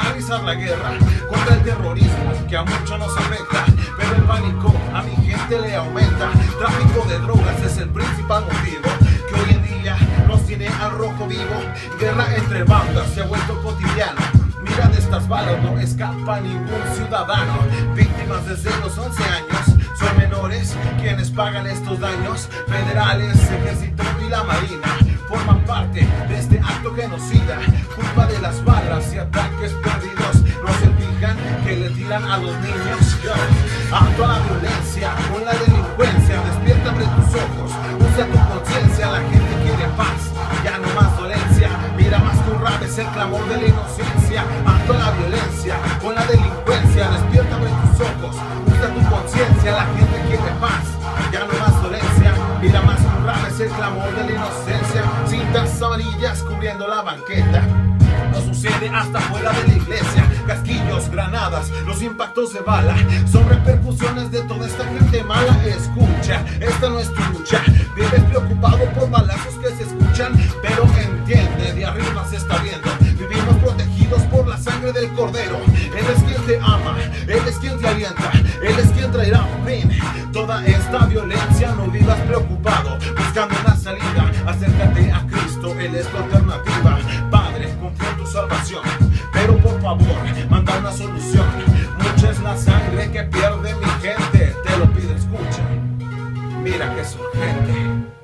finalizar la guerra contra el terrorismo que a muchos nos afecta, pero el pánico a mi gente le aumenta. Tráfico de drogas es el principal motivo que hoy en día nos tiene al rojo vivo. Guerra entre bandas se ha vuelto cotidiano. Mira, de estas balas no escapa ningún ciudadano. Víctimas desde los 11 años son menores quienes pagan estos daños. Federales, ejército y la marina forman parte de este acto genocida. Culpa de las balas y ataques perdidos. No se fijan que le tiran a los niños. Acto a la violencia con la delincuencia. Despierta de tus ojos, usa tu conciencia. La gente quiere paz, ya no más dolencia. Mira, más que un rap es el clamor de la inocencia. Acto a la violencia con la delincuencia. Despierta de tus ojos, usa tu conciencia. La gente quiere paz, ya no más dolencia. Mira, más que un rap es el clamor de la inocencia. Cintas amarillas cubriendo la banqueta. No sucede hasta fuera de la iglesia. Casquillos, granadas, los impactos de bala son repercusiones de toda esta gente mala. Escucha, esta no es tu lucha. Vives preocupado por balazos que se escuchan, pero entiende, de arriba se está viendo. Vivimos protegidos por la sangre del Cordero. Él es quien te ama, Él es quien te alienta, Él es quien traerá fin toda esta violencia. No vivas preocupado, buscando una salida. Acércate a Cristo, Él es tu alternativa. Padre, confía en tu salvación, pero por favor, manda una solución. Mucha es la sangre que pierde mi gente. Te lo pido, escucha. Mira que es urgente.